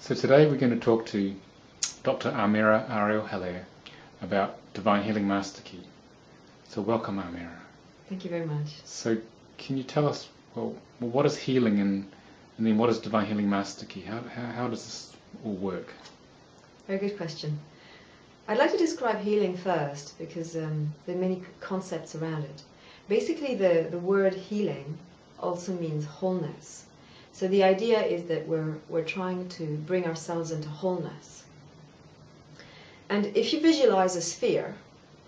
So today we're going to talk to Dr Ahlmeirah Ariel Hallaire about Divine Healing Master Key. So welcome, Ahlmeirah. Thank you very much. So can you tell us, well what is healing and then what is Divine Healing Master Key? How does this all work? Very good question. I'd like to describe healing first because there are many concepts around it. Basically the word healing also means wholeness. So the idea is that we're trying to bring ourselves into wholeness. And if you visualize a sphere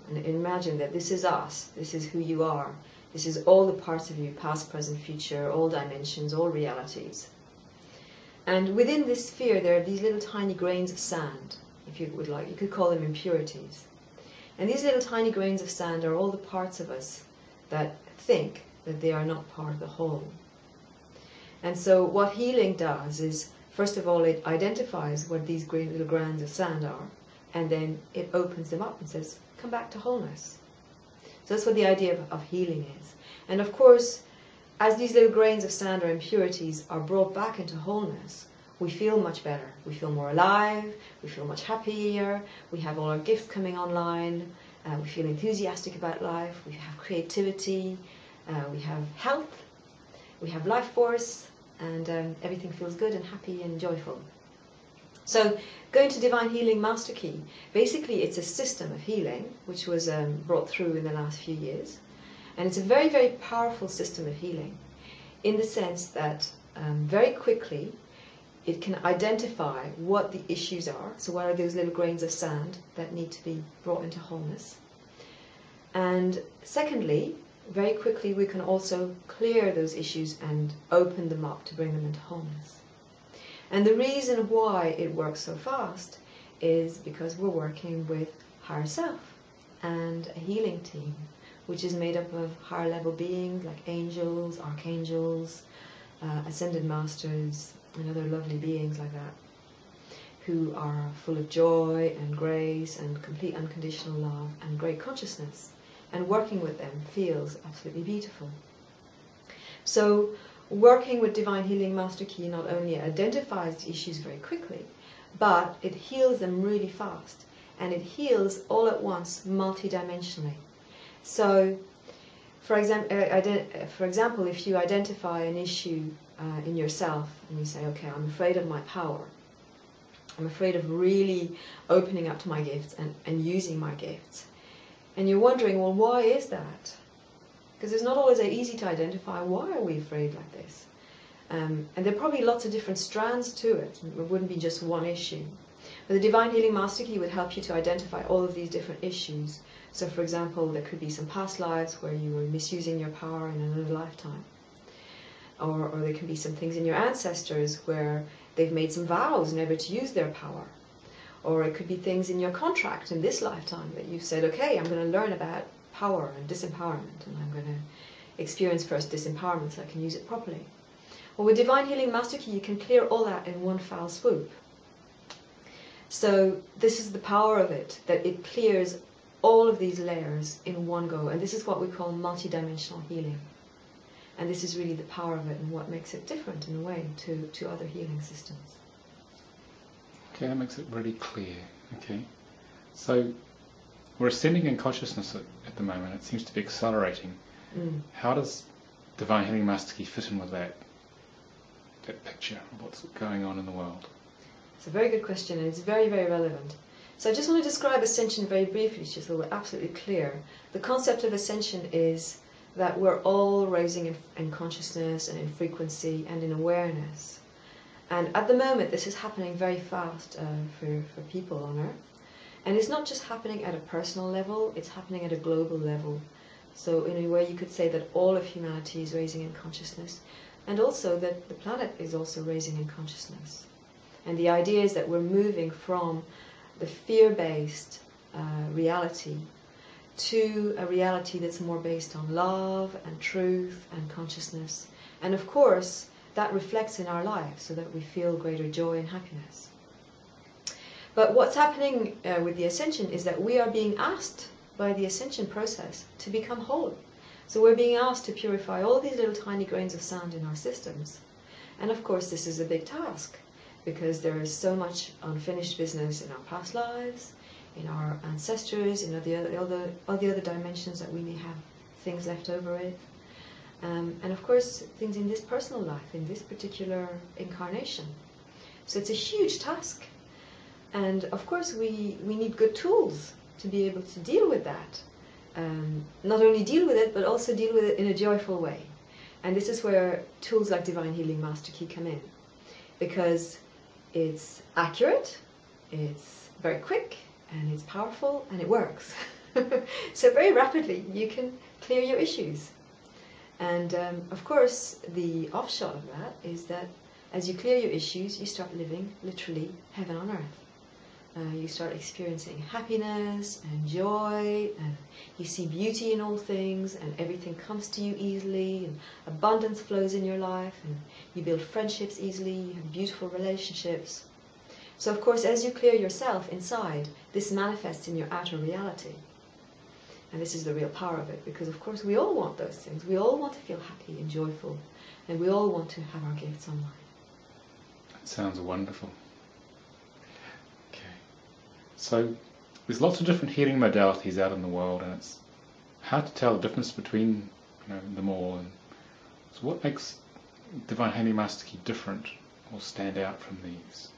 and imagine that this is us, this is who you are, this is all the parts of you, past, present, future, all dimensions, all realities. And within this sphere there are these little tiny grains of sand, if you would like. You could call them impurities. And these little tiny grains of sand are all the parts of us that think that they are not part of the whole. And so what healing does is, first of all, it identifies what these little grains of sand are, and then it opens them up and says, come back to wholeness. So that's what the idea of healing is. And of course, as these little grains of sand or impurities are brought back into wholeness, we feel much better. We feel more alive, we feel much happier, we have all our gifts coming online, we feel enthusiastic about life, we have creativity, we have health, we have life force, and everything feels good and happy and joyful. So going to Divine Healing Master Key, basically it's a system of healing which was brought through in the last few years. And it's a very, very powerful system of healing in the sense that very quickly it can identify what the issues are. So what are those little grains of sand that need to be brought into wholeness? And secondly, very quickly we can also clear those issues and open them up to bring them into wholeness. And the reason why it works so fast is because we're working with higher self and a healing team, which is made up of higher level beings like angels, archangels, ascended masters, and other lovely beings like that, who are full of joy and grace and complete unconditional love and great consciousness. And working with them feels absolutely beautiful. So working with Divine Healing Master Key not only identifies the issues very quickly, but it heals them really fast. And it heals all at once, multidimensionally. So, for example, if you identify an issue in yourself and you say, okay, I'm afraid of my power. I'm afraid of really opening up to my gifts and using my gifts. And you're wondering, well, why is that? Because it's not always easy to identify why are we afraid like this. And there are probably lots of different strands to it. It wouldn't be just one issue. But the Divine Healing Master Key would help you to identify all of these different issues. So for example, there could be some past lives where you were misusing your power in another lifetime. Or there can be some things in your ancestors where they've made some vows never to use their power. Or it could be things in your contract in this lifetime that you've said, okay, I'm going to learn about power and disempowerment, and I'm going to experience first disempowerment so I can use it properly. Well, with Divine Healing Master Key, you can clear all that in one foul swoop. So this is the power of it, that it clears all of these layers in one go, and this is what we call multidimensional healing. And this is really the power of it and what makes it different in a way to other healing systems. Okay, that makes it really clear. Okay, so we're ascending in consciousness at the moment. It seems to be accelerating. How does Divine Healing Master Key fit in with that picture of what's going on in the world? It's a very good question, and it's very, very relevant. So I just want to describe ascension very briefly, just so we're absolutely clear. The concept of ascension is that we're all raising in consciousness and in frequency and in awareness. And at the moment, this is happening very fast for people on Earth. And it's not just happening at a personal level, it's happening at a global level. So in a way, you could say that all of humanity is raising in consciousness, and also that the planet is also raising in consciousness. And the idea is that we're moving from the fear-based reality to a reality that's more based on love and truth and consciousness. And of course, that reflects in our lives so that we feel greater joy and happiness. But what's happening with the ascension is that we are being asked by the ascension process to become whole. So we're being asked to purify all these little tiny grains of sand in our systems. And of course this is a big task, because there is so much unfinished business in our past lives, in our ancestors, in all the other dimensions that we may have things left over with. And of course, things in this personal life, in this particular incarnation. So it's a huge task. And of course, we need good tools to be able to deal with that. Not only deal with it, but also deal with it in a joyful way. And this is where tools like Divine Healing Master Key come in. Because it's accurate, it's very quick, and it's powerful, and it works. So very rapidly, you can clear your issues. And of course, the offshot of that is that as you clear your issues, you start living literally heaven on earth. You start experiencing happiness and joy, and you see beauty in all things, and everything comes to you easily, and abundance flows in your life, and you build friendships easily, you have beautiful relationships. So of course, as you clear yourself inside, this manifests in your outer reality. And this is the real power of it, because of course we all want those things. We all want to feel happy and joyful, and we all want to have our gifts online. That sounds wonderful. Okay. So there's lots of different healing modalities out in the world, and it's hard to tell the difference between them all. And so what makes Divine Healing Master Key different or stand out from these?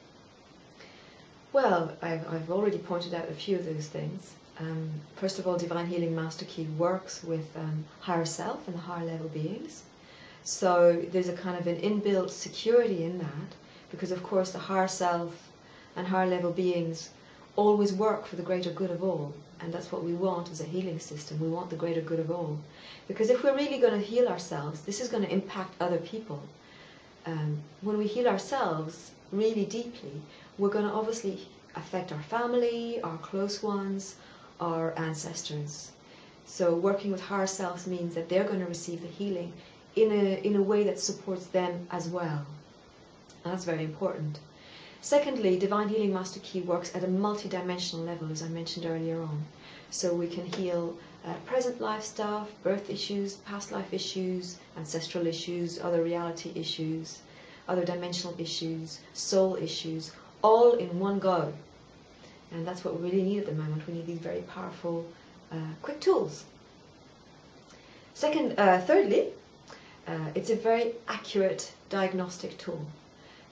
Well, I've already pointed out a few of those things. First of all, Divine Healing Master Key works with higher self and the higher level beings. So there's a kind of an inbuilt security in that, because of course the higher self and higher level beings always work for the greater good of all. And that's what we want as a healing system. We want the greater good of all. Because if we're really going to heal ourselves, this is going to impact other people. When we heal ourselves really deeply, we're going to obviously affect our family, our close ones, our ancestors. So working with higher selves means that they're going to receive the healing in a way that supports them as well. And that's very important. Secondly, Divine Healing Master Key works at a multi-dimensional level, as I mentioned earlier on. So we can heal present life stuff, birth issues, past life issues, ancestral issues, other reality issues, other dimensional issues, soul issues, all in one go. And that's what we really need at the moment. We need these very powerful, quick tools. Thirdly, it's a very accurate diagnostic tool.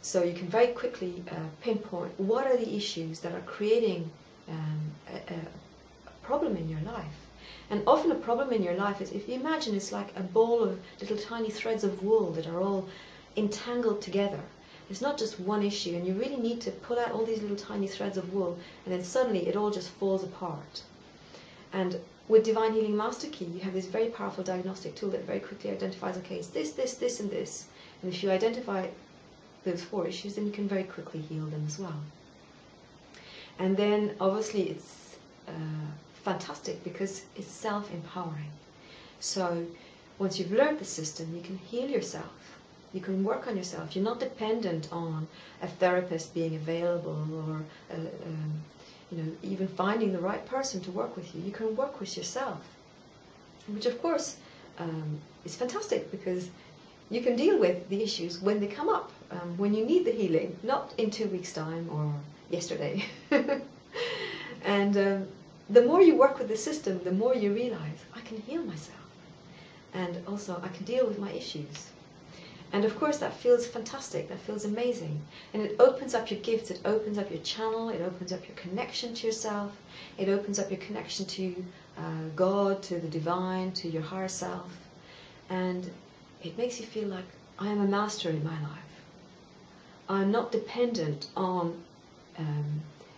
So you can very quickly pinpoint what are the issues that are creating a problem in your life. And often a problem in your life is, if you imagine, it's like a ball of little tiny threads of wool that are all entangled together. It's not just one issue, and you really need to pull out all these little tiny threads of wool, and then suddenly it all just falls apart. And with Divine Healing Master Key, you have this very powerful diagnostic tool that very quickly identifies, okay, it's this, this, this, and this. And if you identify those 4 issues, then you can very quickly heal them as well. And then obviously it's fantastic because it's self-empowering. So once you've learned the system, you can heal yourself. You can work on yourself. You're not dependent on a therapist being available, or even finding the right person to work with you. You can work with yourself, which of course is fantastic, because you can deal with the issues when they come up, when you need the healing, not in 2 weeks' time or yesterday. And the more you work with the system, the more you realize, I can heal myself, and also I can deal with my issues. And of course that feels fantastic, that feels amazing. And it opens up your gifts, it opens up your channel, it opens up your connection to yourself, it opens up your connection to God, to the divine, to your higher self. And it makes you feel like, I am a master in my life. I'm not dependent on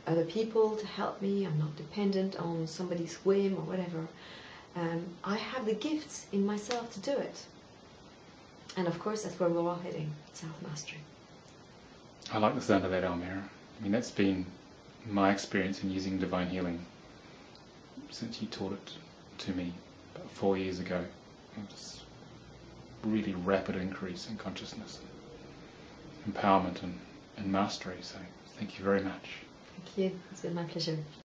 other people to help me, I'm not dependent on somebody's whim or whatever. I have the gifts in myself to do it. And of course, that's where we're all heading, self-mastery. I like the sound of that, Ahlmeirah. I mean, that's been my experience in using divine healing since you taught it to me about 4 years ago. It was a really rapid increase in consciousness, empowerment and mastery. So thank you very much. Thank you. It's been my pleasure.